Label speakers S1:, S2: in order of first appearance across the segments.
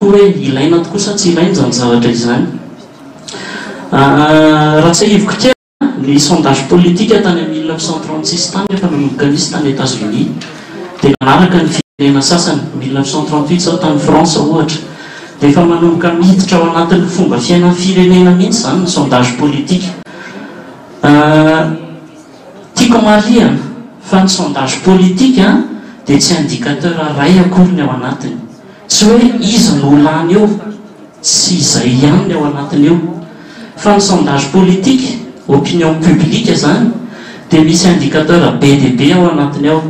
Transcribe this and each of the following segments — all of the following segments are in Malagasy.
S1: hoe ilaina tokoa sa tsy ilaina zany zavatra izany. Raha tsy hivoko kely ny sondage politique tany amin'ny 1936 tany rehefa nanomboka nisy tany États-Unis dia nanaraka ny firenena sasany 1938 zao tany France ohatra dia efa manomboka miditra ao anatin'ny fomba fiainan'ny firenena mihitsy zany ny sondage politique. Tiako marihana fa ny sondage politique dia tsy indicateur ray akory ny ao anatiny, tsy hoe iza no lany eo, tsy izay ihany ny ao anatiny eo, fa ny sondage politique opinion publique zany dia misy indicateur be dia be ao anatiny ao.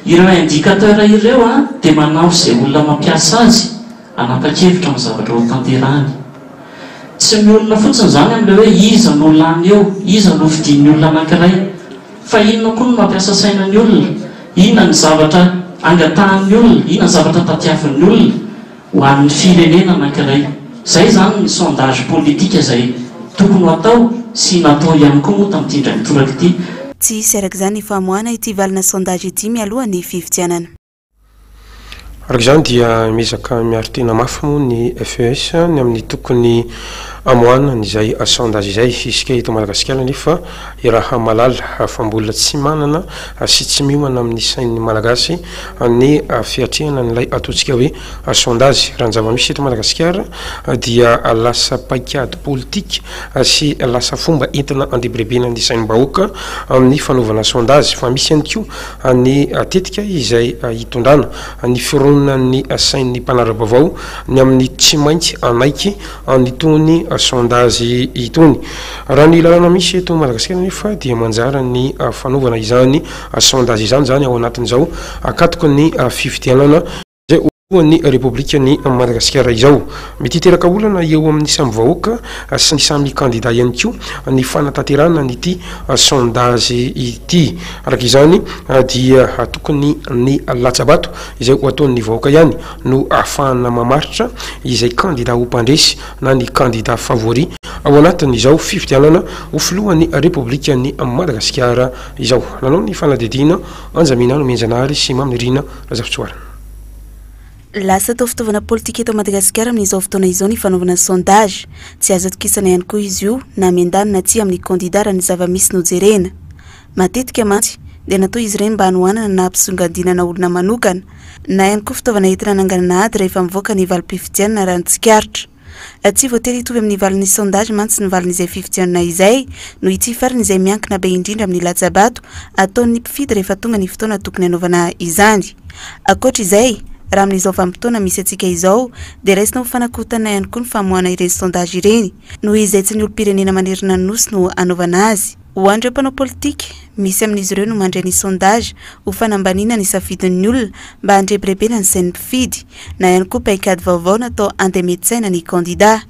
S1: Ireo indicateur ireo dia manao izay olona mampiasa azy anapa-kevitra amin'ny zavatra ho tanterahany. Tsy miolona fotsiny zany amin'ilay hoe iza no lany eo, iza no vidin'ny olona anankiray, fa inona koa no mampiasa sainan'ny olona, inona ny zavatra angatahan'ny olona, inona ny zavatra tatiavin'ny olona ho an'ny firenena anankiray. Zay zany ny sondage politique izay tokony atao sy natao ihany koa moa tamin'ity indray mitoraka ity.
S2: Tsy hisy araka izany ny famoahana ity valina sondage ity mialoha ny fividianana.
S3: Araka izany dia mezaka miaro tena mafy moa ny FES ny amin'ny tokony amoana nyzay sondage izay isika eto Madagasikara, nefa raha malala fa mbola tsy manana sy tsy miomana amin'ny sain'ny malagasy ny fiatrehana n'ilay ataontsika hoe sondage. Raha ny zava-misy eto Madagasikara dia lasa paikady politique sy lasa fomba entina andebrebena ny sain'ny bahoaka amin'ny fanaovana sondage, fa misy ihany koa ny tetika izay hitondrana ny fironana ny sain'ny mpanara-baovao ny amin'ny tsy maintsy anaiky nytony sondage itony. Raha ny lalana misy eto Madagasikara nefa dia manjara ny fanaovana izany sondage izany zany ao anatin'izao akatoko ny fifidianana zay ny Republique ny Madagasikara izao. Mety hiteraka olana eo amin'ny samy vahoaka sy ny samy candidat ihany koa ny fanatanterahana nyity sondage ity. Araka izany dia tokony ny latsabato izay ho ataon'ny vahoaka ihany no ahafahana mamaritra izay candidat ho mpandresy na ny candidat favori ao anatin'izao fifidianana ho filohan'ny Republique ny Madagasikara izao. Nanao ny fanadidina Anjamina no Menjanary sy Mamirina Razafitsoarana.
S2: Lasa tao fitaovana politika eto Madagasikara amin'izao fotoana izao ny fanaovana sondage. Tsy azo atokisana ihany koa izy io na miandana na tsy amin'ny candidat raha ny zava-misy nojerena. Matetika mantsy dia natao izy ireny mba hanohanana na hampisongadinana olona manokana, na ihany koa fitaovana entina hananganana ady rehefa mivoaka ny valim-pifidianana raha ny tsikaritra. Tsy voatery hitovy amin'ny valin'ny sondage mantsy ny valin'izay fifidianana izay, no ity farany izay miankina be indrindra amin'ny latsabato ataon'ny mpifidy rehefa tonga ny fotoana tokony hanaovana izany. Ankoatra izay, raha amin'izao vanim-potoana misy atsika izao dia raisina ho fanakotana ihany koa ny famoahana ireny sondage ireny, noho izay tsy ny olom-pirenena manerina ny nosy no anaovana azy. Ho an'ireo mpanao politika, misy amin'izy ireo no mandray ny sondage ho fanambaniana ny safidin'ny olona mba handrebrebena ny sain'ny mpifidy, na ihany koa paikady vaovao natao andemetsaina ny candidat.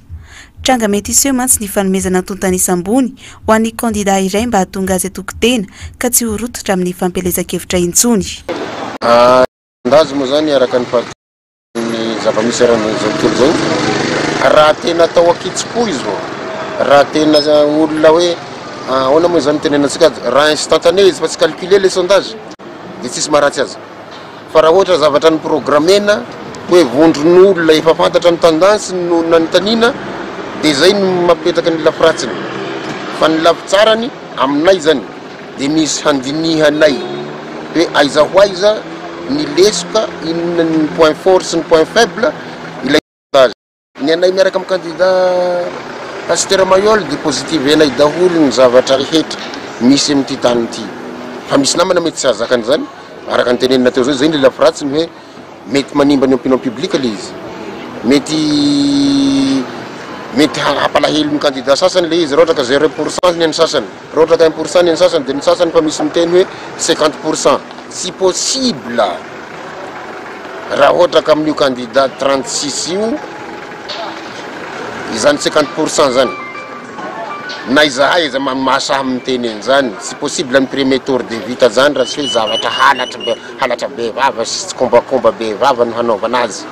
S2: Tranga mety iseho mantsy ny fanomezana tontanisam-bony ho an'ny candidat iray mba hahatonga azy atoko-tena ka tsy ho rototra amin'ny fampelezan-kevitra intsony.
S4: Sondage moa zany araka ny parti ny zava-misy ran'izao tontolo zao, raha tena atao akitsikoa izy vao, raha tena olona hoe ahoana moa zany tenenantsika azy, raha instantané izy fa tsy calculer le sondage dia tsisy maharatsy azy. Fa raha ohatra zavatra ny programmena hoe vondron'olona efa fantatra ny tendance no nanontaniana dia zay no mampetaka ny lafiratsiny. Fa ny lafitsarany aminay zany dia misy handinihanay hoe aiza ho aiza ny lesoka inona ny point fort sy ny point faible ilay sondage. Ny anay miaraka amin'ny candidat Pasteur Mayol dia positive anay daholo ny zavatra rehetra misy amin'ity tany ity. Fa misy namana mety tsy azaka an'izany araka ny tenenina teo zay ny lafiratsiny hoe mety manimba ny opinion publique le izy, mety hampalahelo ny candidat sasany le izy, raha ohatra ka 0% ny an'ny sasany, raha ohatra ka 1% ny an'ny sasany dia ny sasany fa misy miteny hoe 50%. Si possible raha ohatra ka amin'io candidat 36 io izany 50% zany na izahay izy mahasaha miteny an'izany, si possible amin'ny premier tour de vita zany raha tsy hoe zavatra halatra be vava sy tsy kombakomba be vava no hanaovana azy.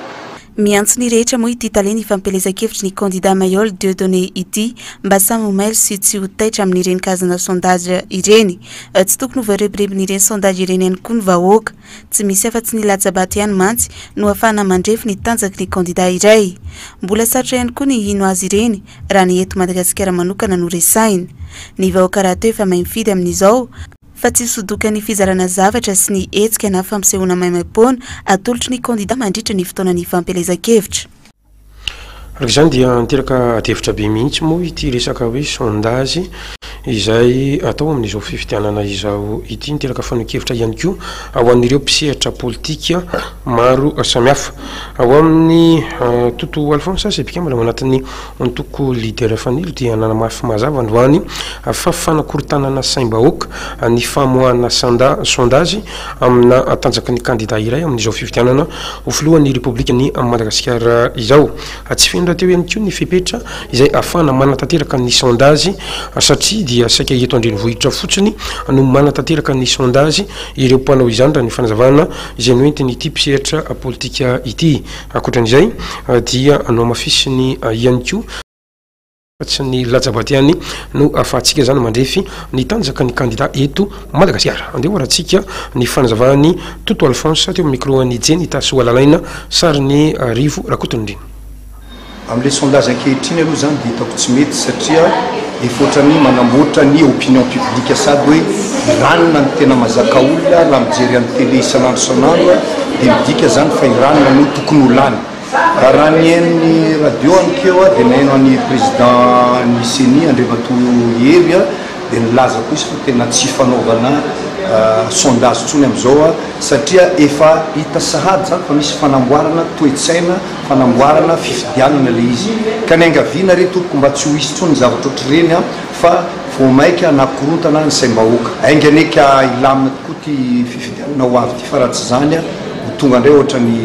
S2: miantso ny rehetra moa ity taleny ifampelezakevitry ny candidat Mayol Dieudonné ity mba samy mailo sy tsy ho taitra amin'ireny karazana sondage ireny. Tsy tokony voarebirebin'ireny sondage ireny ihany koa ny vahoaka. Tsy misy afa-tsy ny latsabaty ihany mantsy no ahafahana mandrefy ny tanjaky ny candidat iray. Mbola sarotra ihany koa ny hino azy ireny raha ny eto Madagasikara manokana no resainy. Ny vahoaka raha teo efa mahay mifidy amin'izao fa tsy sodokan'ny fizarana zavatra sy ny hetsika na fampisehoana maimaimpona atolotry ny candidat mandritra ny fotoanany fampelezakevitra.
S3: Araka izany dia niteraka adevitra be mihitsy moa ity resaka hoe sondage izay atao amin'izao fifidianana izao ity niteraka fanon-kevitra ihany koa ao amin'ireo mpisehatra politika maro samihafa ao amin'ny Toto Alphonse Sebikamba ao anatin'ny antoko leader fanilo dia nanamafy mazava androany fa fanakorontanana saim-bahoaka ny famoahana sondage amina tanjaky ny candidat iray amin'izao fifidianana ho filohan'ny Republikan'ny Madagasikara izao. Tsy findra teo ihany koa ny fepetra izay ahafahana manatanteraka ny sondage satria dia saika eto andrenivohitra fotsiny no manatanteraka ny sondage ireo mpanao izany raha ny fanazavana izay noentiny ity mpisehatra politika ity. Ankoatran'izay dia anao mafisiny ihany koa tsy ny latsabaty ihany no ahafahantsika zany mandrefy ny tanjaka ny candidat eto Madagasikara. Andeha hoaratsika ny fanazavany Toto Alphonse teo micro-ny Jeny Tasoalalaina sary ny Rivo Rakotondriny.
S5: Amin'ilay sondage ankehitriny aloha zany dia hitako tsy mety satria efa ohatrany manamboatra ny opinion publique sady hoe iranona ny tena mazaka olona raha mijery amin'ny télé isan'andro isan'andro dia midika zany fa iranona no tokony ho lany. Raha ny hain'ny radio anikeo dia nahaino an'ny président ny CENI Andriamatohery dia nilaza koa izy fa tena tsy fanaovana sondage tsony amin'izao satria efa hita sahady zany fa misy fanamboarana toe-tsaina fanamboarana fifidianana le izy ka ny angaviana reto toko mba tsy ho isy tsony zavatra ohatr'ireny fa vao maika anakorontana ny saim-bahoaka ainganeka ilamina tokoa ty fifidianana ho avy ty fa raha tsy zany ho tonga indray ohatrany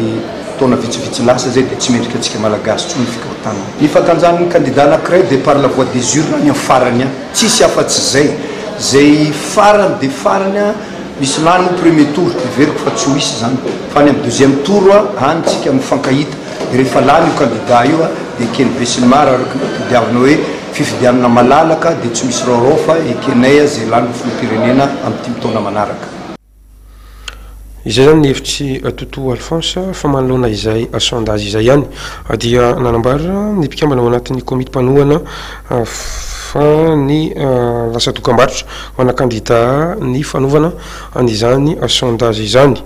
S5: taona vitsivitsy lasa zay dia tsy mendrika antsika malagasy tsony fikorontana ny fakanjan'ny candidat anankiray dia par la voie des urnes ny amin'ny farany tsisy afa-tsy zay farany dia farany misy lany no premier tour veriko fa tsy ho isy zany fa ny amin'ny deuxième tour anytsika mifankahita dia rehefa lany io candidat io dia ekeny be sy ny mara araka nytodiavana hoe fifidianana malalaka dia tsy misy raorao fa ekenay zay lany filoham-pirenena amin'ny 10 taona manaraka.
S3: Izay zany ny hevitry Toto Alphonse fa manoloana izay sondage izay ihany dia nanambara ny mpikambana ao anatin'ny komity mpanohana fa ny lasa dokam-barotra ho ana candidat ny fanaovana an'izany sondage izany.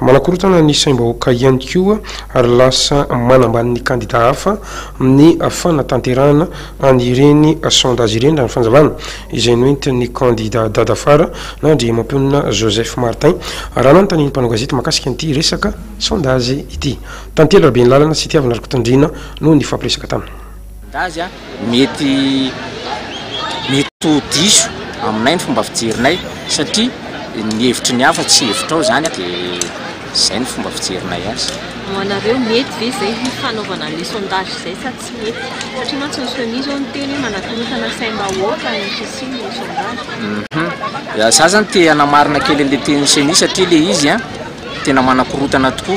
S3: Manakorotana ny saim-bahoaka ihany koa ary lasa manambany ny candidat hafa ny fanatanterahana anireny sondage ireny raha ny fanjavana izay noentin'ny candidat dadafara na ndre mampionina Joseph Martin raha nanontany ny mpanao gazety makasika an'ity resaka sondage ity. Tantely rabe ny lalana sy tiavana Rakotondrina no ny fampiresaka taminy.
S6: Sondage mety ho diso aminay ny fomba fijerinay satria ny hevitry ny hafa tsy hevitra ao zany dia izay ny fomba fijerinay azy.
S7: Anareo mety ve zay fanaovana le sondage zay sa tsy mety satria mantsy ny soni zao ny teny hoe manakorotana saim-bahoaka ny fisiny le sondage.
S6: Za zany te hanamarina kely an'le tenin'ny CENI satria le izy tena manakorotana tokoa.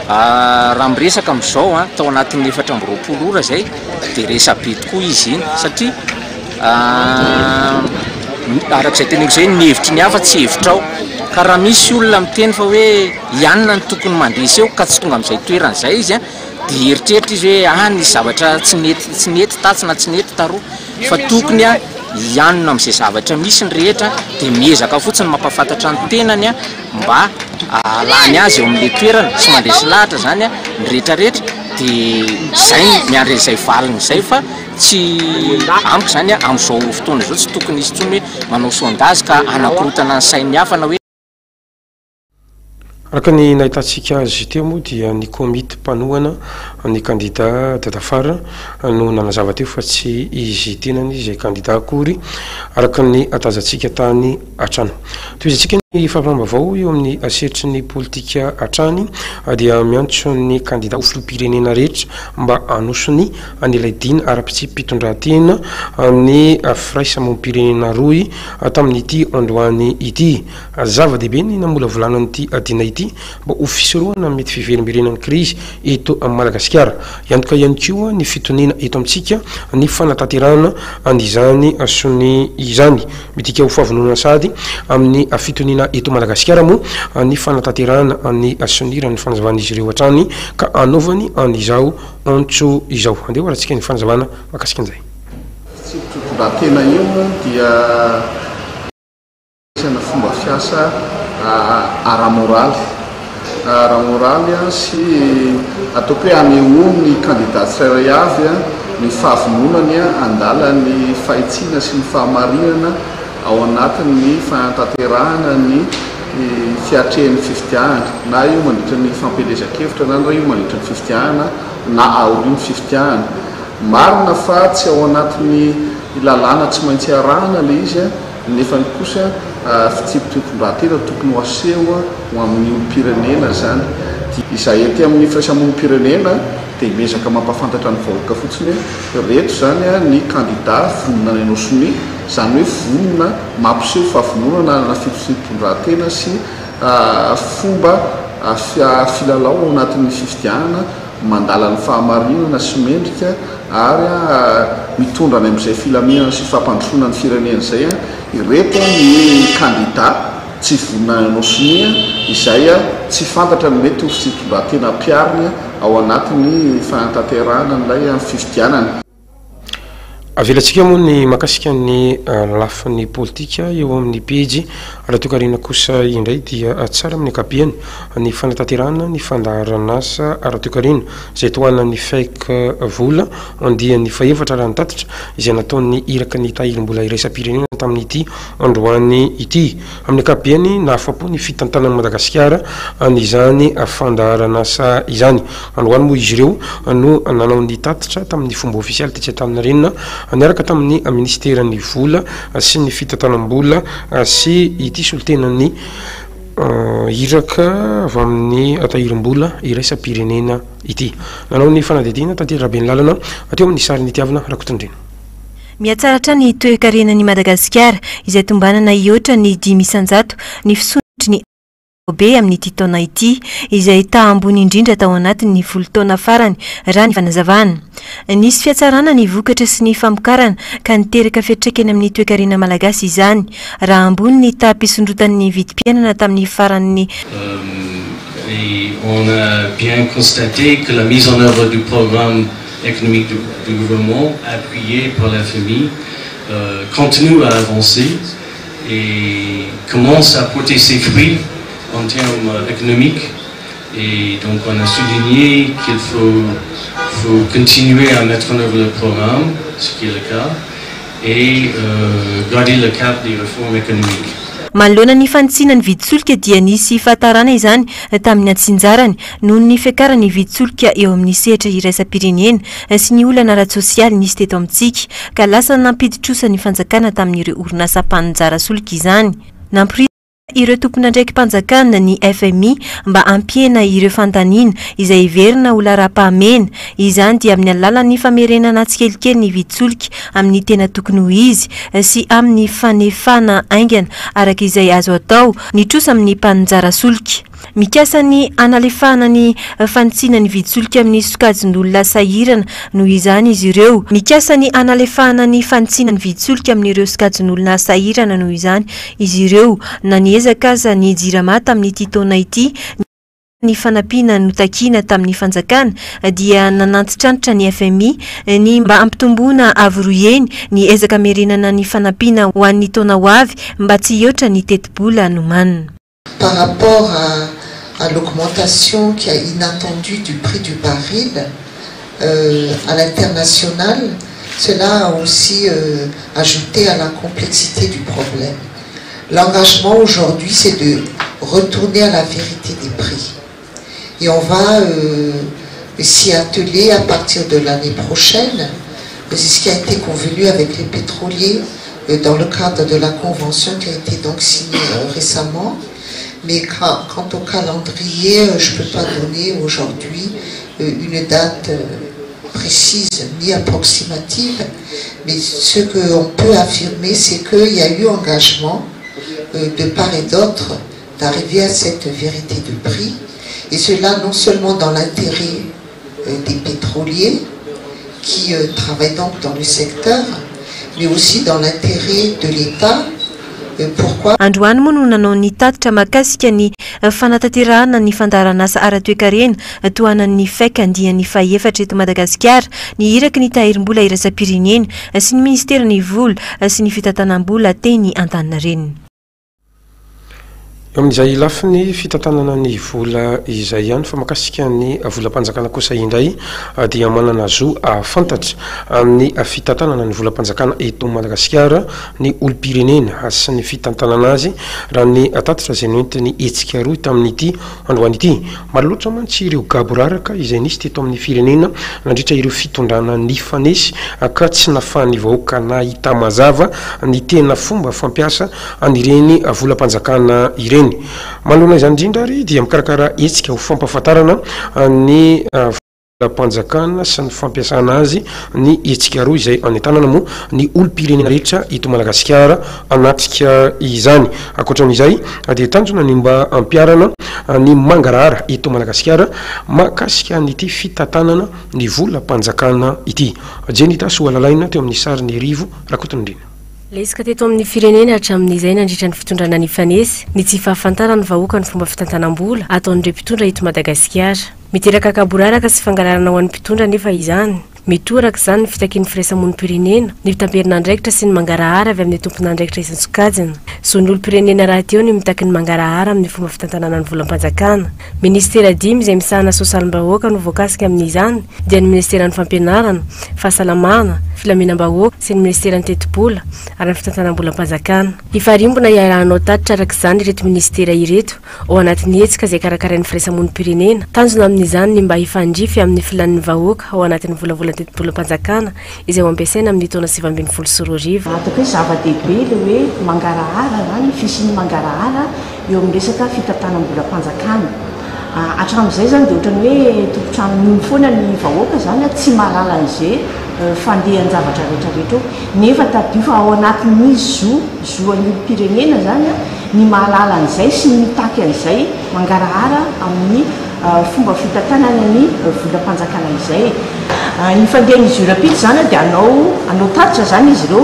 S6: Raha miresaka amin'izao tao anatin'ny 420 ora zay dia resa be tokoa izy iny satria arak'izay teneko zay ny hevitry ny hafa tsy hevitra ao ka raha misy olona miteny fa hoe ianona ny tokony mandresy eo ka tsy tonga amin'izay toerana zay izy dia eritreritra izy hoe ny zavatra tsy nety tatsy na tsy nety taroa fa tokony ianona amin'izay zavatra misy ny rehetra dia miezaka fotsiny mampafantatra ny tenany mba alany azy eo amin'le toerana sy mandresy lahatra zany ny rehetrarehetra dia zay miandry izay valiny izay fa tsy amiko zany amin'izao fotoana izao tsy tokony izy tsony hoe manao sondage ka anakorotana ny sain'ny hafa na hoe
S3: araka ny nahitantsika azy teo moa dia ny komity mpanohana ny candidat dadafara no nanazava teo fa tsy izy tenany izay candidat akory araka ny atazantsika tany atrany. Toy izy tsika ny fahampambavao eo amin'ny aseritry ny politika atrany dia miantso ny candidat ho filoham-pirenena rehetra mba anosony an'ilay dina ara-pitsy mpitondran-tena ny firaisamoam-pirenena roy tamin'ity androany ity. Zava-dehibe ny namola volanan'ity dina ity ity mba ofisoroana mety fiverimberenan'ny krizy eto amin'ny Madagasikara iantoka ihany koa ny fitoniana eto amintsika ny fanatanterahana an'izany asony izany midika ho fahavonona sady amin'ny fitoniana eto Madagasikara moa ny fanatanterahana ny asonira ny fanazavana izy ireo hatrany ka anaovany an'izao antso izao andeha hoarantsika ny fanazavana makasika an'izay
S8: tena io dia na fomba fiasa ara-moraly sy ataoko hoe aneho ny candidat tsirairay avy ny fahavononany andala ny fahitsiana sy ny fahamarinana ao anatin'ny fanatanterahana ny fiatrehan'ny fifidianana na io mandritra ny fampelezan-kevitra na io mandritra ny fifidianana na aorian'ny fifidianana marina fa tsy ao anatin'ny lalàna tsy maintsy arahana le izy nefa ny kosa fitsipitotondrantena tokony ho aseho ho amin'ny olom-pirenena zany izay ety amin'ny firaisamonim-pirenena dia mezaka mampafantatra ny vahoaka fotsiny reto zany ny candidat vonona ny nosony zany hoe vonona mampiseho fahavononana na fitsipitotondrantena sy fomba filalao ao anatin'ny fifidianana mandala ny fahamarinana sy mendrika ary mitondra ny amin'izay filaminana sy fampandrosoana ny firenena izay ireto ny candidat tsy vonina nosomia izay tsy fantatra ny mety ho fitsipitontratena piariny ao anatin'ny fanatanterahana n'ilay fifidianana
S3: avelantsika moa ny makasika ny lafin'ny politika eo amin'ny pejy raha toekarina kosa indray dia tsara amin'ny akapiany ny fanatanterahana ny fandaharanasa raha toekarina izay toana ny faik vola andia ny faefatra raha nitatitra izay nataon'ny iraka ny tahirim-bola iraisam-pirenena tamin'ity androany ity amin'ny akapiany na afapo ny fitantanan'ny Madagasikara an'izany fandaharanasa izany androany moa izy ireo no nanao ny tatitra tamin'ny fomba ofisialy ty tsy tamina renina niaraka tamin'ny ministeran'ny vola sy ny fitantanam-bola sy ity solotenany iraka avy amin'ny tahirim-bola iraisam-pirenena ity nanao ny fanadidina tantely rabeny lalana ateo amin'ny sary nitiavana rakotondrena
S9: miatsaratra ny toe-karenan'ny Madagasikara izay tombanana iotra ny 10,000 ny fisondrotry ny be amin'ny ity taona ity izay ambony indrindra tao anatin'ny 10 taona farany raha ny fanazavana nisy fiatsarana ny vokatra sy ny famokarana ka niteraka fiatraikany amin'ny toe-karena malagasy izany raha ambony ny tapisondrotan'ny vidim-piainana tamin'ny faran'ny
S10: on a bien constaté que la mise en œuvre du programme économique du gouvernement appuyé par la FMI continue à avancer et commence à porter ses fruits en termes économiques et donc on a souligné qu'il faut continuer à mettre en œuvre le programme, ce qui est le cas, et garder le cap des réformes économiques.
S9: Manoloana ny fanitsinany viditsolika dia nisy fahatarana izany tamin'ny atsinjarany noho ny fiakarany viditsolika eo amin'ny sehatra iraisam-pirenena sy ny olana ara-tsosialy nisy teto amintsika ka lasa nampiditrosa ny fanjakana tamin'ireo orinasa mpanjara solika izany. Ireo tompon'andraiky mpanjakana ny FMI mba ampiena ireo fantaniana izay iverina ho lara-pahamena izany dia amin'ny alalan'ny famerenana tsikelikely ny viditsolika amin'ny tena tokony ho izy sy amin'ny fanefana aingana araka izay azo atao nitrosa amin'ny mpanjara solika. Mikasa ny analefahana ny fanitsina ny viditsolika amin'ny sokajin'olona sahirana noho izany izy ireo. Mikasa ny analefahana ny fanitsina ny viditsolika amin'ireo sokajin'olona sahirana noho izany izy ireo na niezaka aza ny jirama tamin'ity taona ity ny fanampiana notakina tamin'ny fanjakana dia nanantitrantitra ny FMI ny mba ampitombona avoroeny ny ezaka merenana ny fanampiana ho an'ny taona ho avy mba tsy hihoatra ny teti-bola nomanina.
S11: Par rapport à l'augmentation qui est inattendue du prix du baril à l'international, cela a aussi ajouté à la complexité du problème. L'engagement aujourd'hui, c'est de retourner à la vérité des prix. Et on va s'y atteler à partir de l'année prochaine. C'est ce qui a été convenu avec les pétroliers dans le cadre de la convention qui a été donc signée récemment. Mais quant au calendrier, je ne peux pas donner aujourd'hui une date précise ni approximative, mais ce qu'on peut affirmer, c'est qu'il y a eu engagement de part et d'autre d'arriver à cette vérité de prix, et cela non seulement dans l'intérêt des pétroliers qui travaillent donc dans le secteur, mais aussi dans l'intérêt de l'État. Pourquoi
S9: androany moa no nanao ny tatitra mahakasika ny fanatanterahana ny fandaran'asa ara-toekarena tohanan'ny FEC andiany faefatra eto Madagasikara ny iraky ny tahirim-bola iraisam-pirenena sy ny ministerany vola sy ny fitantanam-bola teny Antaninarenina.
S3: Amin'izay lafi ny fitantanana ny vola izay ihany fa makasika ny volam-panjakana kosa indray dia manana zo fantatra amin'ny fitantanana ny volam-panjakana eto Madagasikara ny olo-pirenena sy ny fitantanana azy raha ny tatitra izay noentiny hetsika roa tamin'ity androany ity. Maloatra mantsy ireo gaboraraka izay nisy teto amin'ny firenena nandritra ireo fitondrana ny fanesy ka tsy nafahan'ny vahoaka na hita mazava ny tena fomba fampiasa anireny volam-panjakana ireny. Malona izany indrindra ary dia mikarakara hetsika ho fampahafantarana ny volam-panjakana sy ny fampiasana azy ny hetsika roa izay anentanana moa ny olo-pirenena rehetra eto Madagasikara anatrika izany. Ankoatran'izay dia tanjona ny mba ampiarana ny mangarahara eto Madagasikara makasika n'ity fitantanana ny volam-panjakana ity. Jenita Soalalaina teo amin'ny sariny rivo rakotondrina.
S12: Lesika teto amin'ny firenena hatramin'izay nandritra ny fitondrana ny fanesy ny tsy fahafantarana ny vahoaka ny fomba fitantanam-bola ataon'ireo mpitondra eto Madagasikara. Miteraka kaboraraka sy fangararana ho an'ny mpitondra nefa izany. Mitoraka izany ny fitakian'ny firaisamon'om-pirenena ny fitamperin'andraikitra sy ny mangarahara avy amin'ny tompon'andraikitra isan-tsokajina. Zon'olo-pirenena rahateo ny mitaky ny mangarahara amin'ny fomba fitantanana ny volam-panjakana. Ministera 10 izay misahana sosalim-bahoaka no voakasika amin'izany dia ny ministeran'ny fampianarana, fahasalamana, filaminam-bahoaka sy ny ministeran'ny teti-bola ary ny fitantanam-bolam-panjakana. Ifarimbona iarahanao tatitra arak'izany ireto ministera ireto ao anatin'ny hetsika izay karakarain'ny firaisamon'om-pirenena. Tanjona amin'izany ny mba hifandrify amin'ny filan'ny vahoaka ao anatin'ny volavola teti-bolam-panjakana izay ho ampiasaina amin'ny taona 2024 sy 2025.
S13: Atako hoe zava-dehibe ilay hoe mangarahara na ny fisian'ny mangarahara eo amin'ny resaka fitantanam-bolam-panjakana. Hatramin'izay zany dia ohatrany hoe tompotrano nono foana ny vahoaka zany tsy mahalala an'izay fandehan'ny zavatra rehetrarehetra nefa tadio fa ao anatin'ny zoan'ny olo-pirenena zany ny mahalala an'izay sy ny mitaky an'izay mangarahara amin'ny fomba fitantanana ny volam-panjakana izay. Ny fandehan'izy io rapitra zany dia anao tatitra zany izy ireo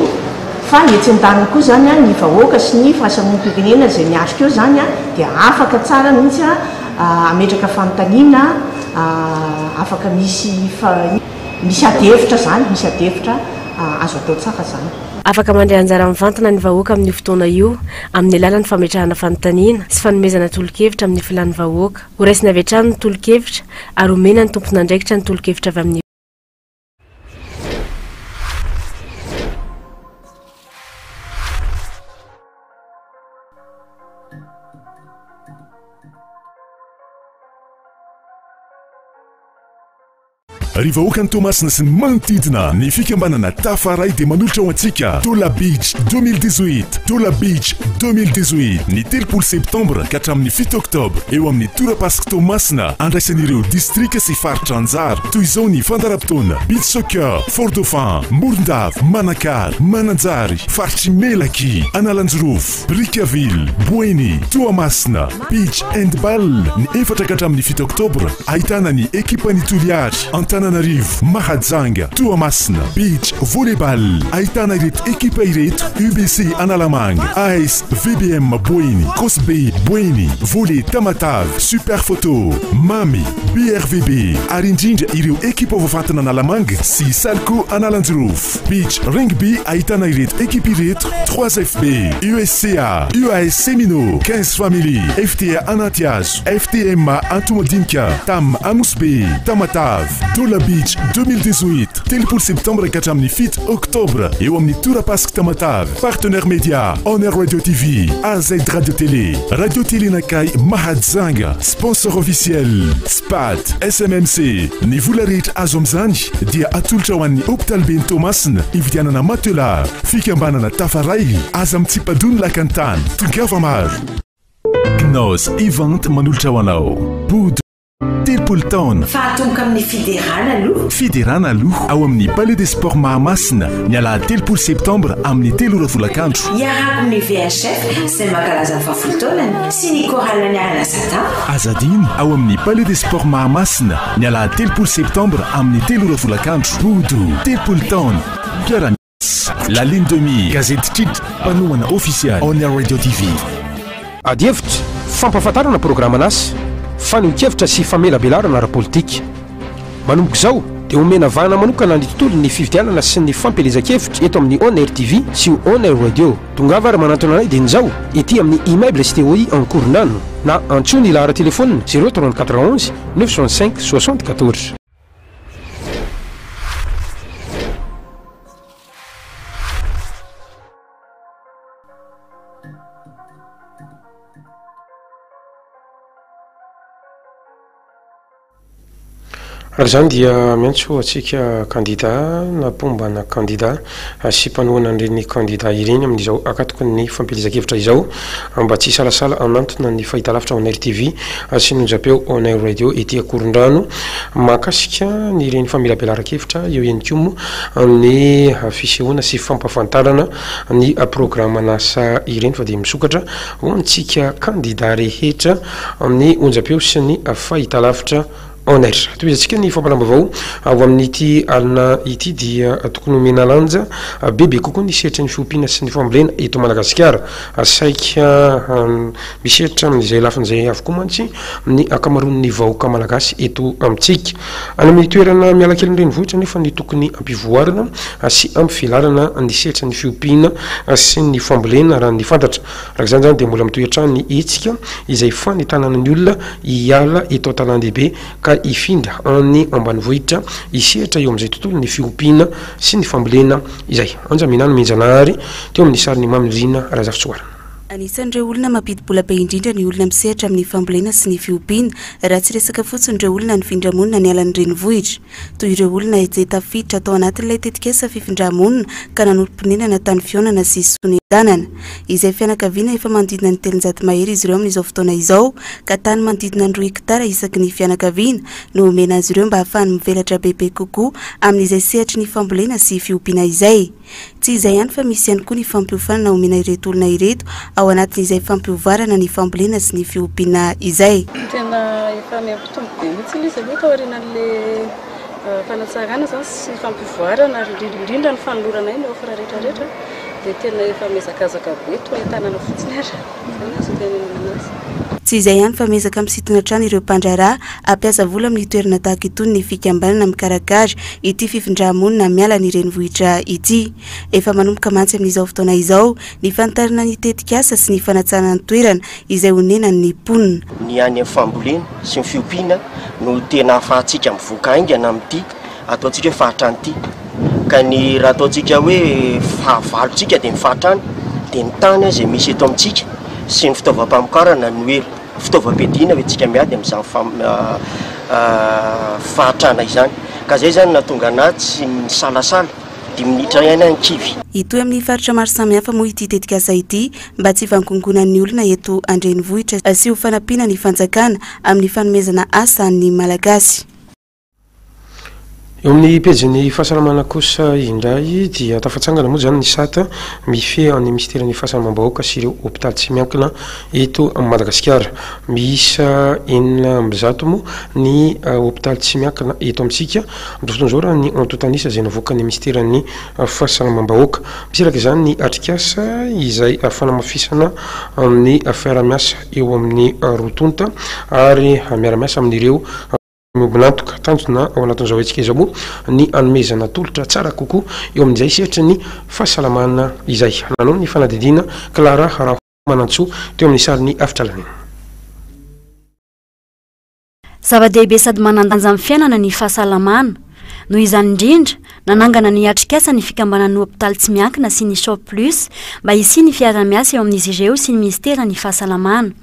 S13: fa etsy an-daniny koa zany ny vahoaka sy ny fahasamon'om-pirenena izay miatrika eo zany dia afaka tsara mihitsy ametraka fanontaniana, afaka misy adihevitra zany, misy adihevitra azo atao tsara zany.
S12: Afaka mandray anjara mivantana ny vahoaka amin'ny fotoana io amin'ny alalan'ny fametrahana fanontaniana sy fanomezana tolo-kevitra amin'ny filan'ny vahoaka. Ho raisina avy hatrany ny tolo-kevitra ary omena ny tompon'andraikitra ny tolo-kevitra avy amin'ny
S14: Rivahoaka ny Tomasina sy ny manodidina ny fikambanana Tafaray dia manolotra ho antsika Tola Beach 2018. Tola Beach 2018 ny 3 septembre ka hatramin'ny 7 octobre eo amin'ny torapasika Tomasina andraisan'ireo distrika sy faritra anjara toy izao ny Fandarapitona, Beach Soccer, Fort Dauphin, Morondava, Manakary, Mananjary, faritry Melaky, Analanjorofo, Brickaville, Boeny, Toamasina, Beach Handball ny 4 ka hatramin'ny 7 octobre ahitana ny ekipany Toliary, Antananarivo, Mahajanga, Toamasina, Beach Volleyball ahitana ireto ekipa ireto UBC Analamanga, AS VBM Boeny, Cosbe Boeny, Volley Tamatave, Super Photo, Mami, BRVB ary indrindra ireo ekipa voafantina Analamanga sy Salco Analanjorofo. Beach Rugby ahitana ireto ekipa ireto 3FB, USCA, UAS Semino, 15 Family, FTA Anatiazo, FTMA Antomodinka, TAM Amousbe, Tamatave. Tola Beach 2018 3 septembre ka hatramin'ny 7 octobre eo amin'ny torapasika Tamatave. Partenaire média Honor Radio TV, AZ Radio Télé, Radio Télé Nakay Mahajanga, sponsor officiel SPAT, SMMC. Ny vola rehetra azo amin'izany dia atolotra ho an'ny hôpital Ben Tomasina ividianana matelas, fikambanana Tafaray, aza mitsipadony lakantany. Tongava maro. Gnos Event manolotra ho anao. Boude telopolo taona
S15: fahatomboka amin'ny
S14: fiderana aloha ao amin'ny palais des sports Mahamasina ny alahady 3 septembre amin'ny 3 volakandro
S15: iarako amin'ny VHF izay mankalaza ny fahafolontaonany sy ny koralany Alasata
S14: azadino ao amin'ny palais des sports Mahamasina ny alahady 3 septembre amin'ny 3 volakandro bodo telopolo taona mpiara la ligne de mire gazety titre panoana officiel on air radio TV
S3: adievitra fampahafantarana programa anasy faneho-kevitra sy famelabelarana ara-politika manomboka izao dia omena vahana manokana ny tontolo ny fividianana sy ny fampelezan-kevitra eto amin'ny on air TV sy on air radio tongava ary manantona anay dia nizao ety amin'ny immeuble STOI en Cournano na antsony lahara telefônina 03411 965 74. Raha zany dia miantso atsika candidat na pombana candidat sy mpanohana an'ireny candidat ireny amin'izao akatoko ny fampelezan-kevitra izao mba tsy salasala anantona ny fahitalavitra on air TV sy nonjapeo on air radio ety Korondrano mahakasika ny ireny famelabelara-kevitra eo ihany koa ny fisehoana sy fampahafantarana ny programa nasa ireny fa dia misokatra ho antsika candidat rehetra amin'ny onjapeo sy ny fahitalavitra on air. Toizantsika ny fampalambavao ao amin'ity alina ity dia tokony omena lanja bebe kokoa ny sehatry ny fiompiana sy ny fambolena eto Madagasikara saika misehatry amin'izay lafin'izay avokoa mantsy ny akamaroan'ny vahoaka malagasy eto amintsika any amin'ny toerana miala kely renivohitra nefa ny tokony ampivoarana sy ampivelarana ny sehatry ny fiompiana sy ny fambolena raha ny fantatra raha zany zany dia mbola mitoetra ny etsika izay fanentanana ny olona hiala eto an-tanan-dehibe ka ifindra amin'ny ambanivohitra isehatra eo amin'izay tontolo ny fiompiana sy ny fambolena izay anjaminany menjanahary teo amin'ny sariny mamindrina Razafitsoarana.
S2: Anisan'ireo olona mampidi-bola be indrindra ny olona misehatra amin'ny fambolena sy ny fiompiana raha tsy resaka fotsiny ireo olona ny findramonina ny alan'ny renivohitra toy ireo olona izay tafiditra atao anatin'ilay tetikesa fifindramonina ka nanompo-ponenana tany fionana sy sonedanana izay fianakaviana efa manodidina ny 300 mahery izy ireo amin'izao fotoana izao ka tany manodidina ny 2 hektara isaky ny fianakaviana no omena azy ireo mba hahafahany mivelatra bebe kokoa amin'izay sehatry ny fambolena sy fiompiana izay. Tsy izay ihany fa misy ihany koa ny fampiofanana omena ireto olona ireto ao anatin'izay fampiovarana ny fambolena sy ny fiompiana izay.
S16: Tena efa miampitombo be mihitsy izy aloha taorian'ilay fanatsarana zany sy fampivoarana indrindra ny fanolorana iny ofra rehetrarehetra dia tena efa mezakazaka be toa tanana fotsiny ara zany azo tenenana azy.
S2: Tsy izay ihany fa mezaka misintona trano ireo mpandraraha ampiasa vola amin'ny toerana tahaka itony ny fikambanana mikarakara ity fifindramonina miala ny renivohitra ity. Efa manomboka mantsy amin'izao fotoana izao ny fantarina ny tetikasa sy ny fanatsarana ny toerana izay honena ny ponina.
S17: Ny any amin'ny fambolena sy ny fiompiana no tena ahafahantsika mivoaka aingana amin'ity ataontsika hoe fahatrany ity ka ny raha ataontsika hoe fahavalontsika dia mifahatrany dia ny tany izay misy eto amintsika sy ny fitaovam-pamokarana ny hoe fitaovam-piadiana hoe tsika miady amin'izany fahatrana izany ka zay zany nahatonga anahy tsy misalasala 10 minitra ihany any kivy.
S2: Itoy amin'ny faritra maro samihafa moa ity tetikasa ity mba tsy vangongonan'ny olona eto an-drenivohitra sy ho fanampiana ny fanjakana amin'ny fanomezana asa ny malagasy.
S3: Eo amin'ny pejin'ny fahasalamana kosa indray dia tafatsangana moa zany ny sata mifehy amin'ny ministeran'ny fahasalamam-bahoaka sy ireo hôpitaly tsy miankina eto Madagasikara. Miisa 900 moa ny hôpitaly tsy miankina eto amintsika amin'izao fotoana izao raha ny antotanisa izay navoaka ny ministeran'ny fahasalamam-bahoaka. Misiraka izany ny atrikasa izay fanamafisana amin'ny fiara-miasa eo amin'ny rotonta ary miara-miasa amin'ireo mobinantoka tanjona ao anatin'izao etsika izao moa ny anomezana tolotra tsara kokoa eo amin'izay sehatry ny fahasalamana izay. Nanao ny fanadidina Clara Rahomanantsoa teo amin'ny sariny afitralany.
S18: Zava-dehibe sady manandanja amin'ny fiainana ny fahasalamana noho izany indrindra nanangana ny atrikasa ny fikambanan'ny hôpitaly tsy miankina sy ny Shop Plus mba hisi ny fiara-miasa eo amin'izy ireo sy ny ministera ny fahasalamana.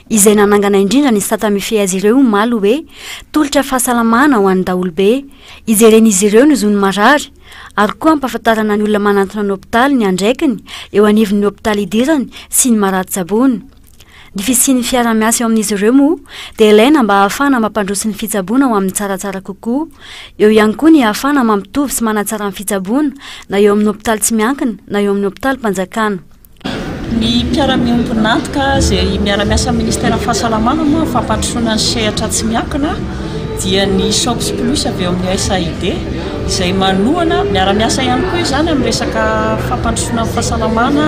S18: Izay nanangana indrindra ny sata mifehy azy ireo maly hoe tolotra fahasalamana ho an'ny daholobe ijeren'izy ireo ny zony marary ary koa ampahafantarana ny olona manantona ny hôpitaly ny andraikiny eo anivon'ny hôpitaly idirany sy ny marary-tsabony. ny fisian'ny fiara-miasa eo amin'izy ireo moa dia ilaina mba ahafana mampandroso ny fitsaboana ho amin'ny tsaratsara kokoa. Eo ihany koa ny ahafana mampitovy sy manatsara ny fitsaboana na eo amin'ny hopitaly tsy miankina na eo amin'ny hopitaly mpanjakana.
S19: Ny mpiara-miombonantoka izay miara-miasa ministera fahasalamana moa fampandrosoana ny sehatra tsy miankina dia ny SOPS plus avy eo amin'ny SAID izay manohana miara-miasa ihany koa izany amin'ny resaka fampandrosoana ny fahasalamana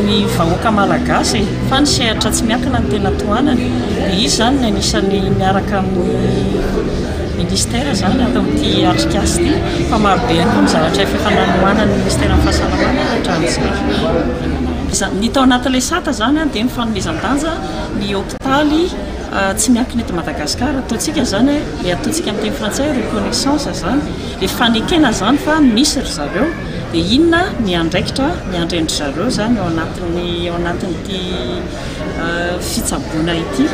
S19: ny vahoaka malagasy fa ny sehatra tsy miankina ny tena tohanany dia izy zany ny anisan'ny miaraka amin'ny ministera zany atao amin'ity atrikasy ity fa marobe ihany koa ny zavatra efa nananohanany ministera ny fahasalamana hatramin'izay. Ny tao anatin'ilay sata zany dia mifanomezan-danja ny hopitaly tsy miankina eto Madagasikara ataontsika zany le ataontsika amin'ny teny frantsay reconnaissance zany le fanekena zany fa misy ry zareo dia inona ny andraikitra ny andrendry zareo zany ao anatin'ity fitsaboana ity.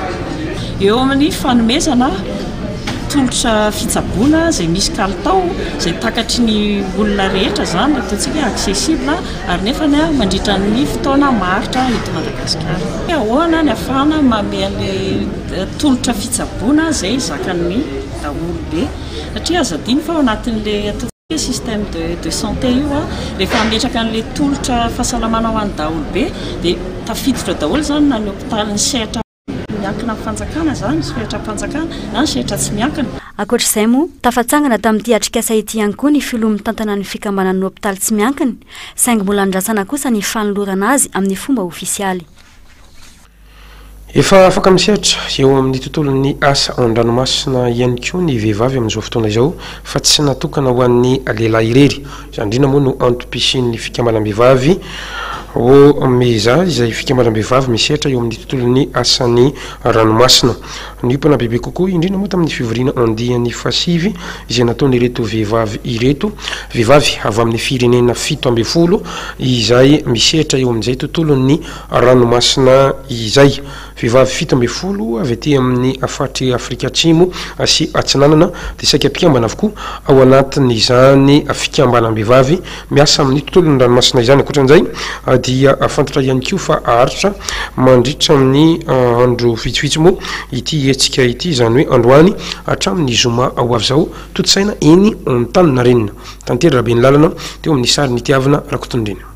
S19: Eo amin'ny fanomezana tolotra fitsaboana izay misy kalitao izay takatry ny olona rehetra zany ataontsika accessible ary nefa mandritra ny fotoana maritra eto Madagasikara. Ahoana ny ahafahana manome an'ilay tolotra fitsaboana izay zakan'ny daholobe satria aza adiny fa ao anatin'ilay ataontsika système de santé io rehefa ametraka an'ilay tolotra fahasalamana ho an'ny daholobe dia tafiditra daholo zany na ny hopitaly ny sehatra miankina fanjakana zany sehatra mpanjakana na ny sehatra tsy miankina.
S18: Ankoatr'izay moa tafatsangana tamin'ity atrikasa ity ihany koa ny filoha mitantana ny fikambanan'ny hopitaly tsy miankina saingy mbola andrasana kosa ny fanolorana azy amin'ny fomba ofisialy.
S3: Efa afaka misehatra eo amin'ny tontolon'ny asa an-dranomasina ihany koa ny vehivavy amin'izao fotoana izao fa tsy natokana ho an'ny lehilahy irery. Izany indrindra moa no antom-pisian'ny fikambanam-behivavy meza izay fikambanam-behivavy misehatra eo amin'ny tontolon'ny asan'ny ranomasina. Niopana bebe kokoa indrindra moa tamin'ny fivoriana andian'ny fasivy izay nataony ireto vehivavy ireto vehivavy avy amin'ny firenena 17 izay misehatra eo amin'izay tontolon'ny ranomasina izay. Vehivavy 17 avy aty amin'ny afatry Afrika Atsimo sy Atsinanana dia saika mpikambana avokoa ao anatin'izany fikambanam-behivavy miasa amin'ny tontolon'ny ranomasina izany. Ankoatran'izay dia afantatra ihany koa fa aharitra mandritra amin'ny andro vitsivitsy moa ity hetsika ity izany hoe androany hatramin'ny zoma ao avy zao totsaina eny Antaninarenina. Tantery Raben'ny lalana teo amin'ny sary nitiavana Rakotondrena.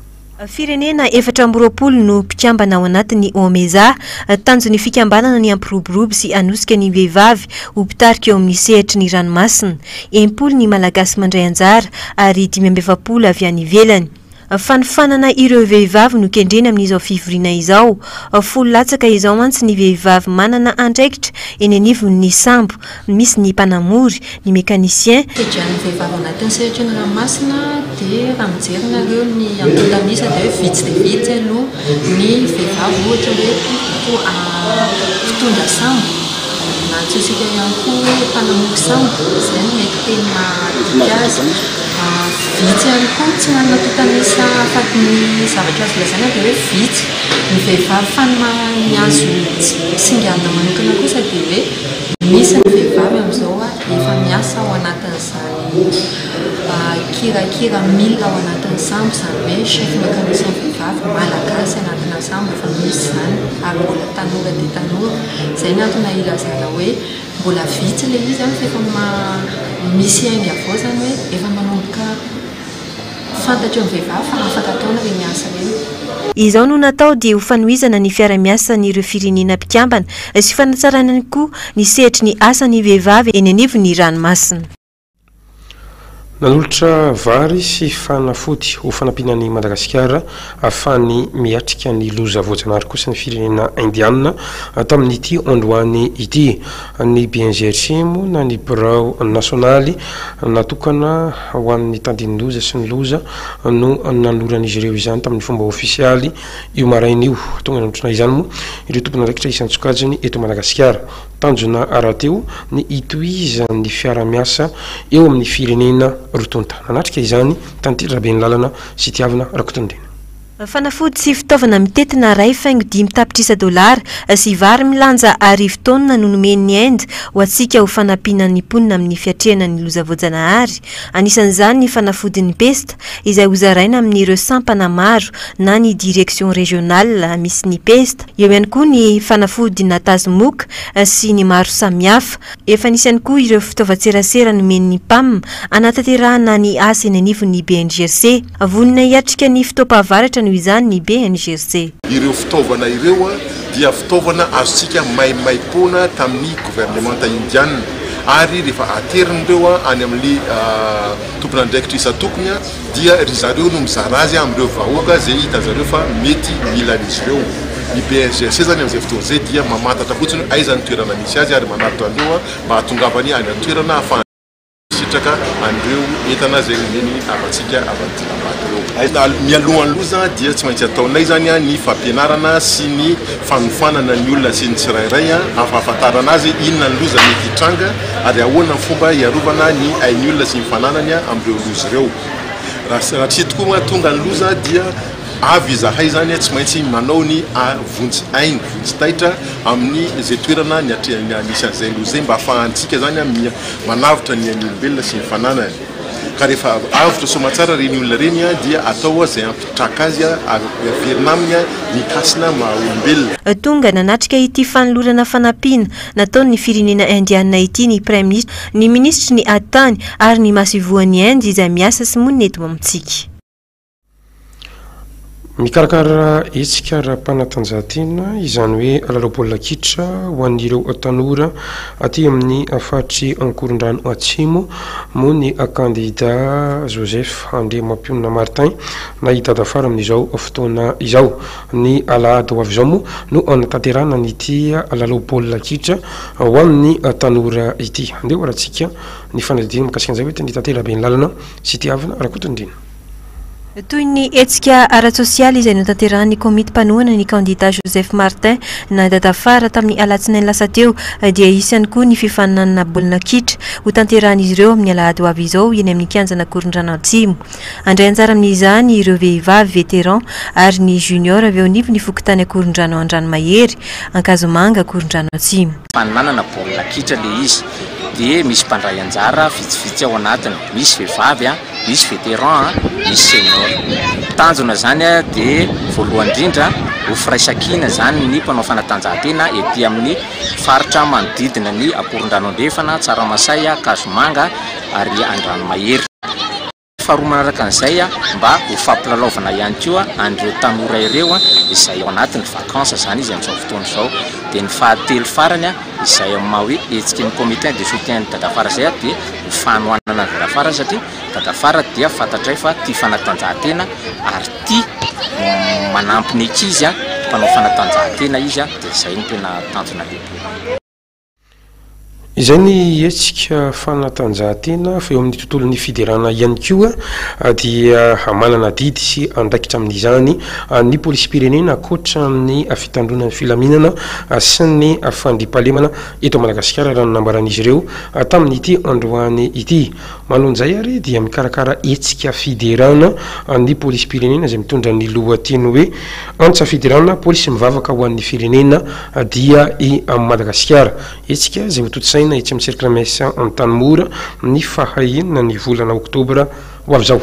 S9: Firenena 420 no mpikambana ao anatin'ny OMEZA tanjon'ny fikambanana ny ampiroborobo sy anosika ny vehivavy ho pitarika eo amin'ny sehatry ny ranomasina 10 ny malagasy mandray anjara ary 520 avy any ivelany. Fanofanana ireo vehivavy no kendrena amin'izao fivoriana izao. Folo latsaka izao mantsy ny vehivavy manana andraikitra eny anivon'ny sambo, misy ny mpanamory, ny mécanicien.
S20: Fijan'ny vehivavy anatin'ny sehatry ny ranomasina dia raha mijery nareo ny antontanisa dia vitsy dia vitsy aloha ny vehivavy ohatra hoe mpitondra sambo na antsosika ihany koa mpanamory sambo izay no mety tena dika azy. Vitsy ihany koa tsy manana tontanisa afaky ny zavatra azo lazaina dia hoe vitsy. Ny vehivavy miazo singanina manokana kosa dia hoe misy ny vehivavy amin'izao efa miasa ao anatin'izany kirakira milina ao anatin'ny sambo izany hoe chef mécanicien vehivavy malagasy anatina sambo efa misy izany ary mbola tanora dia tanora. Izay ny antony ilazana hoe mbola vitsy ilay izy fa efa misy haingy avao zany hoe efa manomboka fantatra eo ny vehivavy fa afaka ataona ilay miasa reny.
S9: Izao no natao dia ho fanohizana ny fiara-miasa n'ireo firenena mpikambana sy fanatsarana ihany koa ny sehatry ny asan'ny vehivavy eny anivon'ny ranomasina.
S3: Nanolotra vary sy fanafody ho fanampinan'ny Madagasikara ahafahany miatrika ny loza voajanahary kosa ny firenena indiana tamin'ity androany ity. Ny BNGRC moa na ny birao nasionaly natokana ho an'ny tandin'ny loza sy ny loza no nanoran'izy ireo izany tamin'ny fomba ofisialy io maraina io. Tonga nanotrona izany moa ireo tompona andraikitra isan-tsokajiny eto Madagasikara. Tanjona arateo ny itoizan'ny fiara-miasa eo amin'ny firenena rotonta. Nanatrika izany Tantery Raben'ny lalana sy tiavana Rakotondrena.
S9: fanafody sy fitaovana mitetina ray faingo 5 tapitrisa dolara sy vary milanja 1000 taonina no nomen'ny Inde ho antsika ho fanampiana ny mponina amin'ny fiatrehana ny loza voajanahary. Anisan'izany ny fanafody ny pesta izay hozaraina amin'ireo sampana maro na ny direction régionale misy ny pesta. Eo ihany koa ny fanafody natazmouk sy ny maro samihafa. Efa nisy ihany koa ireo fitaovan-tserasera nomen'ny PAM anatanterahana ny asa eny anivon'ny BNGRC. Vonina hiatrika ny fitaopavaratra izany ny BNGRC.
S21: Ireo fitaovana ireo dia fitaovana azontsika maimaipona tamin'ny gouvernemanta indiana ary rehefa aterin'ireo any amin'ny tompon'andraikitra tokony dia ry zareo no mizara azy amin'ireo vahoaka zay hita zareo fa mety mila an'izy ireo. Ny BNGRC zany amin'izay fotoana zay dia mamantatra fotsiny aiza ny toerana misy azy ary manaritra andreo mba hatongavany any toerana ahafahana sitraka andreo entana zay neny avatsika avantireo. Mialohan'aloha dia tsy maintsy ataonay zany ny fampianarana sy ny fanofanana ny olona sy ny tsirairay afahafantarana azy inona ny loza mety hitranga ary ahoana ny fomba hiarovana ny ain'ny olona sy ny fananany amin'ireo loza ireo. Raha tsy tokoa tonga ny loza dia avy zahay zany tsy maintsy manao ny vontsy ainy vontsy taitra amin'ny zay toerana ny nisy an'izay loza mba ahafahantsika zany manavitra ny ain'ny olombelona sy ny fananany. Ka rehefa avitra somatsara reny olona reny dia atao zay ampitraka azy averina aminy mikasina maha-olombelona.
S9: Tonga nanatrika ity fanolorana fanampiana nataon'ny firenena indiana ity ny Prime Ministre, ny Ministry ny Aditany ary ny Masivoan'ny Inde izay miasa sy monina eto amintsika.
S3: Mikarakara etsika ara-panatanjahantena izany hoe lalao baolina kitra ho an'ireo tanora aty amin'ny faritry Ankorondrano Atsimo moa ny kandida Joseph Andriamampionina Martin na hitadafara amin'izao fotoana izao. Ny alahady ho avy izao moa no anatanterahana n'ity lalao baolina kitra ho amin'ny tanora ity. Andeha ho aratsika ny fanadidina mikasika an'izay hoe ny tantela be ny lalana sy ty avina rakotondrina.
S9: Toy ny etsika ara-tsosialy izay notanterahany komity mpanohana ny kandida Joseph Martin na dadafara tamin'ny alatsinainy lasa teo dia isy ihany koa ny fifaninanana baolina kitra ho tanterahan'izy ireo amin'ny alahady ho avy izao eny amin'ny kianjana Ankorondrano Atsimo. Andray anjara amin'izany ireo vehivavy veteran ary ny junior avy eo anivo ny fokotany Ankorondrano Andranomahery Ankazomanga Ankorondrano Atsimo.
S6: Faninanana baolina kitra le izy dia misy mpandray anjara vitsivitsy ao anatiny, misy vehivavy misy veteran misy senior. Tanjona zany dia voalohany indrindra ho firaisankina zany ny mpanao fanatanjahantena ety amin'ny faritra manodidina ny Ankorondrano Andrefana, Tsaramasay, Ankazomanga ary Andranomahery. Faharoa manaraka an'izay mba ho fampilalaovana ihany koa an'ireo tanora ireo izay ao anatin'ny vakansa zany izy amin'izao fotoana izao. Dia ny fahatelo farany izay amin'ny maha hoe etsika ny comité de soutien ny dadafara izay dia ho fanohanana ny dadafara satria dadafara dia fantatray fa tia fanatanjahantena ary tia manampy ny ankizy mpanao fanatanjahantena izy dia izay no tena tanjona lehibe.
S3: Izay ny etsika fanatanjahantena fa eo amin'ny tontolon'ny fiderana ihany koa dia manana didy sy andraikitra amin'izany ny polisim-pirenena akoatra amin'ny fitandronan'ny filaminana sy ny fandriampahalemana eto Madagasikara raha nambaran'izy ireo tamin'ity androany ity. Manonjay ary dia mikarakara etsika fiderana ny polisim-pirenena izay mitondra ny lohateny hoe antsa fiderana polisy mivavaka ho an'ny firenena dia i Madagasikara. Etsika izay hototsaina itsy amin'ny cercle mesa Antanimora ny fahaenina ny volana Oktobra ho avy izao.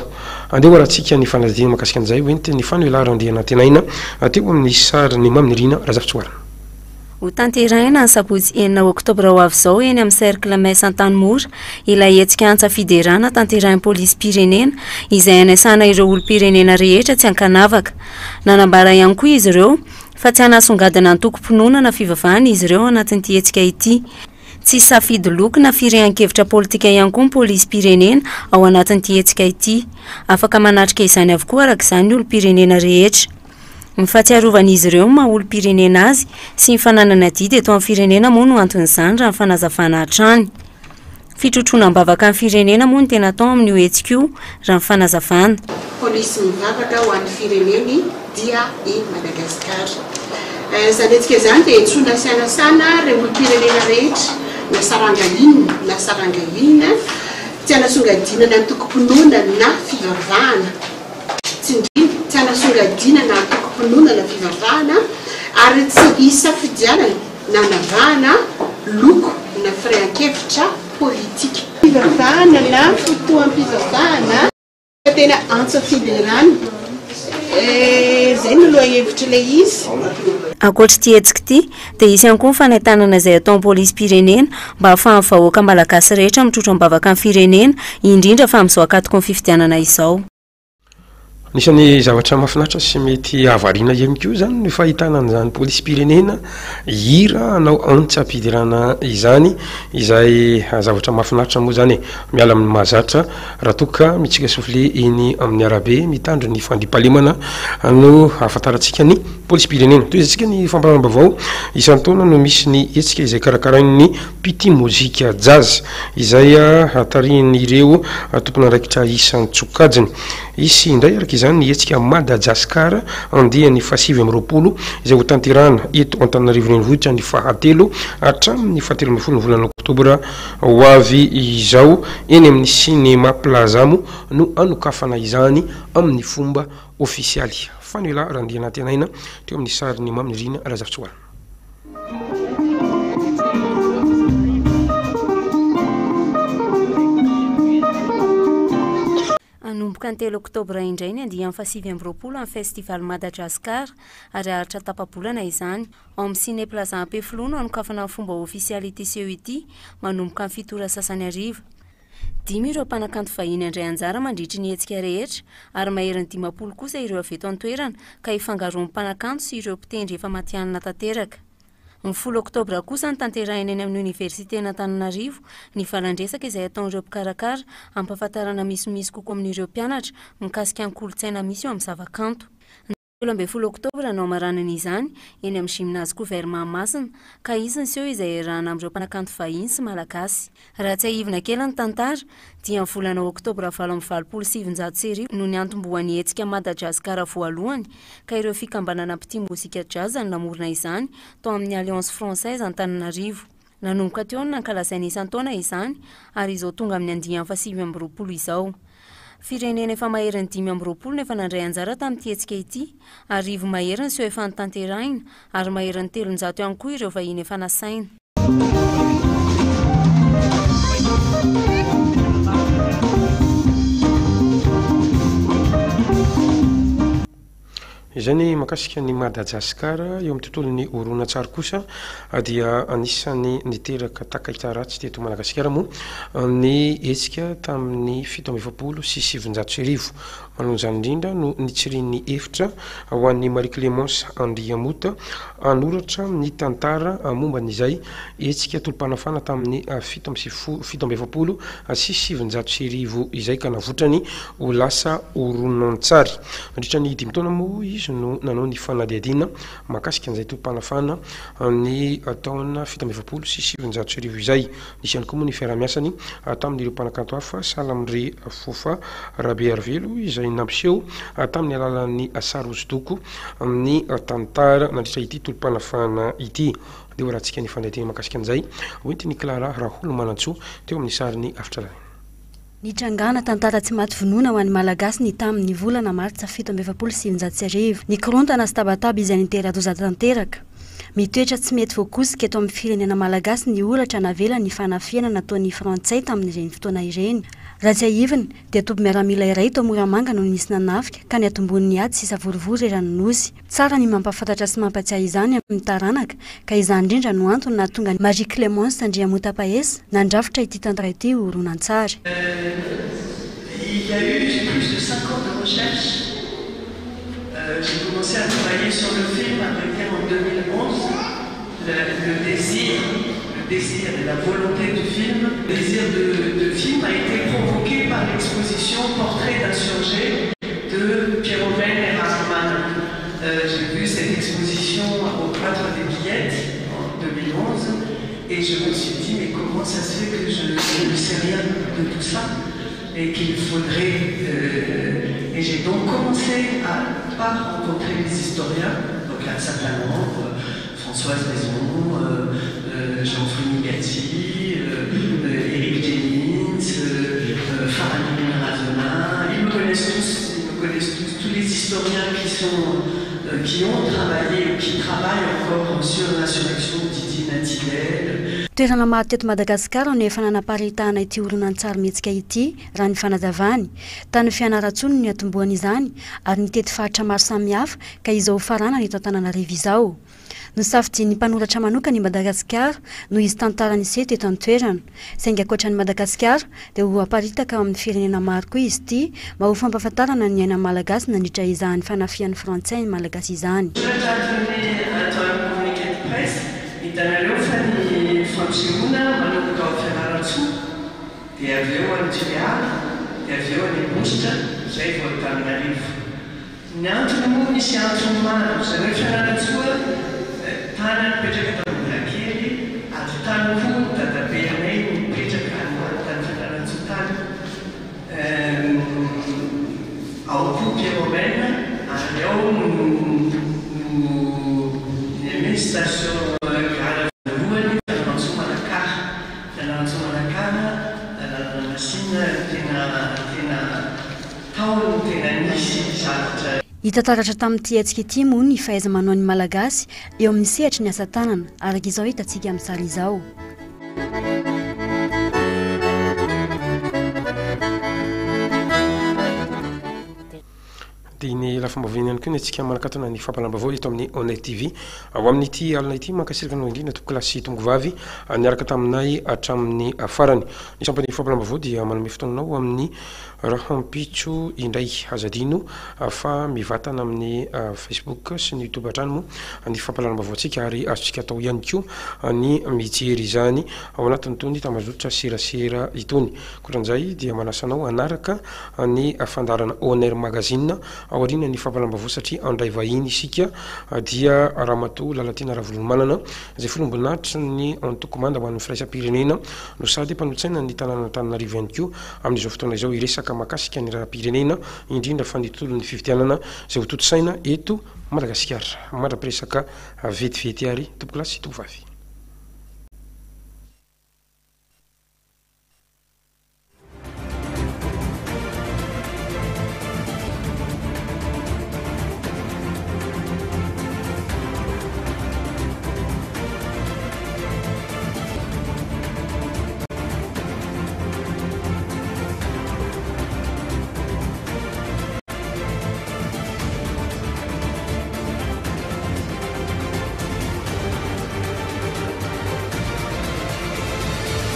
S3: Andeha ho aratsika ny fanadidina makasika an'izay hoenty ny fanoelara andihana tenaina teo amin'ny sary ny maminirina razafitsoarana.
S2: Ho tanteraina ny sabotsy 9 Oktobra ho avy izao eny amin'ny cercle mesa Antanimora ilay etsika antsa fiderana tanterahin'ny polisy pirenena izay anasana ireo olo-pirenena rehetra tsy ankanavaka. Nanambara ihany koa izy ireo fa tsy hanasongadina ny tokom-pinoana fivavahana izy ireo anatin'ity etsika ity. Tsy safidy loko na firehan-kevitra politika ihany koa ny polisy pirenena ao anatin'ity etsika ity. Afaka manatrika izany avokoa araka izany olo-pirenena rehetra. Ny fahatsiarovan'izy ireo maha olo-pirenena azy sy ny fananana didy eto amin'ny firenena moa no anton'izany raha ny fanazavana hatrany. Fitrotroana mibavaka amin'ny firenena moa no tena atao amin'ny etsika io raha ny fanazavana.
S22: Polisy mivavaka ho an'ny fireneny dia i Madagasikara. Izany etsika izany dia etsona sy anasana ireo olo-pirenena rehetra na saranga inona tsy hanasongadinana amin'ny tokom-pinoana na fivavahana. Tsy fanasongadinana tokom-pononana fivavahana ary tsy isafidianana na navahana loko na firayan-kevitra politika. Fivavahana na fotoam-pivavahana tena antsafiderana zay no lohahevitra ilay izy.
S2: Ankoatra ty hetsika ty dia isy ihany koa ny fanentanana izay ataon'ny polisy pirenena mba ahafahan'ny vahoaka malagasy rehetra mitrotro mibavaka amin'ny firenena indrindra fa amin'izao akatoko ny fifidianana izao.
S3: Nisan'ny zavatra mahafinaritra sy mety avariana ihany koa zany ny fahitana an'izany polisy pirenena hira anao antsapidirana izany izay zavatra mahafinaritra moa zany miala amin'ny mahazatra raha toka mitsika sofle eny amin'ny arabe mitandro ny fandriampahalemana no ahafantarantsika ny polisy pirenena. Toy izantsika ny fampanambavao isan-taona no misy ny hetsika izay karakarain'ny pity mozika jazz izay tarihin'ireo tompon'andraikitra isan'ny tsokajiny. Isy indray araka izany ny hetsika Madagasikara andiany fahasivy amby roapolo izay ho tanterahana eto Antananarivo renivohitra ny fahatelo hatramin'ny fahatelo ambin'ny folo ny volana oktobra ho avy izao eny amin'ny Cinéma Plaza no anokafana izany amin'ny fomba ofisialy. Fanuela Randiana Tenaina teo amin'ny sariny Mamirina Razafitsoara.
S2: Anomboka ny 3 oktobra indray ny andiany fahasivy amby roapolo amin'ny festival Madagasikara ary aratra tapa-bolana izany ao amin'ny Ciné Plaza Ampefilo no anokafana amin'ny fomba ofisialy TCO ity manomboka amin'ny 7 sasany ariva. 5 ireo mpanakanto vahiny andray anjara mandritry ny hetsika rehetra ary maherin'ny 10 kosa ireo avy eto an-toerana ka hifangaroan'ny mpanakanto sy ireo mpitendry efa matihanana tanteraka. Ny 10 oktobra kosa ny tanterahina eny amin'ny Universiténa Antananarivo ny valandresaka izay ataon'ireo mpikarakara ampahafantarana misimisy kokoa amin'ireo mpianatra mikasika ny kolontsaina misy eo amin'ny zavakanto. Ny 12 oktobra no amaranana izany eny amin'ny gymnase Gouvernement Masina ka izy ny seho izay arahana amin'ireo mpanakanto vahiny sy malagasy. Raha tsy ahivina kely ny tantara dia ny volana oktobra 7 no ny antombohan'ny hetsika Madagasikara voalohany ka ireo fikambanana mpity mozika jazz ny namorona izany tao amin'ny Alliance Française Antananarivo. Nanomboka teo ny nankalazaina isan-taona izany ary izao tonga amin'ny andiany fahasivy amby roapolo izao. Firenena efa maherin'ny 5 amby roapolo nefa nandray anjara tamin'ity hetsika ity, arivo maherin'ny seho efa nitanterahina ary maherin'ny 300 ihany koa ireo vahiny efa nasaina.
S3: Izany makasika ny Madagasikara eo amin'ny tontolon'ny horonan-tsary kosa dia anisany niteraka takaita ratsy teto Madagasikara moa ny hetsika tamin'ny 7 sy 700 manonjany indrindra no nitsirian'ny hevitra ho an'ny Marie Clémence Andriamota anoratra ny tantara momban'izay hetsika tolom-panafana tamin'ny 7 sy 700 izay ka navotrany ho lasa horonan-tsary. Mandritra ny 10 taona moa izy no nanao ny fanadihadiana makasika an'izay tolom-panafana ny taona 7 sy 700 izay. Nisy ihany koa moa ny fiarahamiasany tamin'ireo mpanakanto hafa Salamandre Fofa Rabe Arvelo izay nampiseho tamin'ny alalan'ny sary hosodoko amin'ny tantara nandritra ity tolom-panafana ity. Dia ho rahantsika ny fanadihadiana makasika an'izay hoentiny Clara Raholo Manantsoa teo amin'ny sariny afitrarany.
S18: Nitrangana tantara tsy maty vonoina ho an'ny malagasy ny tamin'ny volana martsa 7 ny korontana sy tabataba izay niteradoza tanteraka. Mitoetra tsy mety voakosika eto amin'ny firenena malagasy ny olatra navela ny fanafiana nataon'ny frantsay tamin'ireny fotoana ireny. Raha tsy ahivina dia toby miaramila iray to Moramanga no nisy nanafika ka ny atombon'ny ady sisa vorivory eranosy. Tsara ny mampafantatra sy mampatsiahy izany amin'ny taranaka ka izany indrindra no antony nahatonga Marie Clémence Andriamota Paes nandrafitra ity tantara ity horonan-tsary.
S1: Il y a eu plus de 5 ans de recherche. J'ai commencé à travailler sur le film après en 2011. Le désir et la volonté du film, le désir de film a été provoqué par l'exposition Portrait d'insurgés de Pierre-Oven et Rahman. J'ai vu cette exposition au Cloître des Billettes en 2011 et je me suis dit mais comment ça se fait que je ne sais rien de tout ça et qu'il faudrait... et j'ai donc commencé à rencontrer les historiens, donc un certain nombre, Françoise Maison, Jean-François Gatti, Éric Jennings, Farah Razona, ils me connaissent tous, tous les historiens qui ont travaillé ou qui travaillent encore sur l'insurrection de Didi Natilel.
S18: Toerana maro teto Madagasikara no efa nanaparitahana ity horonan-tsary mihetsika ity raha ny fanazavany. Tany Fianarantsoa no atomboany izany ary nitety faritra maro samihafa ka izao farana ny eto Antananarivo izao. Nosafidian'ny mpanoratra manokana i Madagasikara no izy tantara nisy teto an-toerana. Saingy ankoatra ny Madagasikara dia ho aparitaka amin'ny firenena maro koa izy ity mba ho fampahafantarana ny aina malagasy nandritra izany fanafian'ny frantsay malagasy izany.
S1: Hitanareo fa ny fampisehoana manomboka ao Fianarantsoa dia avy eo any Toliara dia avy eo any Ambositra izay vao Antananarivo. Ny antony moa misy antony maro zareo Fianarantsoa tany mipetraka tam'Ambohiakely ary tany koa dadabenay mipetraka any tany Fianarantsoa tany ao koa Pierre-Romaine ary ao ny station
S18: Hitataratra tamin'ity hetsika ity moa ny fahaiza-manao ny malagasy eo amin'ny sehatra ny asa tanana araka izao hitantsika amin'ny sary izao.
S3: dia ny lafombaviany ihany koa ny antsika manakatona ny fampalambavao eto amin'ny Honnête TV ao amin'ity alina ity mankasiraka anao indrindra tokolasy tongovavy niaraka taminay hatramin'ny farany. Ny sampany fampalambavao dia manome fotoananao amin'ny rahampitso indray azadino fa mivatana amin'ny Facebook sy ny YouTube atrany moa ny fampalambavao antsika ary azontsika atao ihany koa ny mijery izany ao anatin'ny tony tamazotra serasera itony. Koatran'izay dia manasanao anaraka ny fandarana Honneur Magazine ao arina ny fampalambavao satria andray vahiny isika dia Ramatoa Lalatina Ravolomanana izay folomboninahitra ny antokomanda ho an'ny firaisam-pirenena no sady mpanotsaina ny tanàna Antananarivo ihany koa amin'izao fotoana izao iresaka mahakasika ny raha-pirenena indrindra fa ny tontolon'ny fifidianana izay ho totosaina eto Madagasikara. Mandra-piresaka vetivety ary tompolasy tovavy.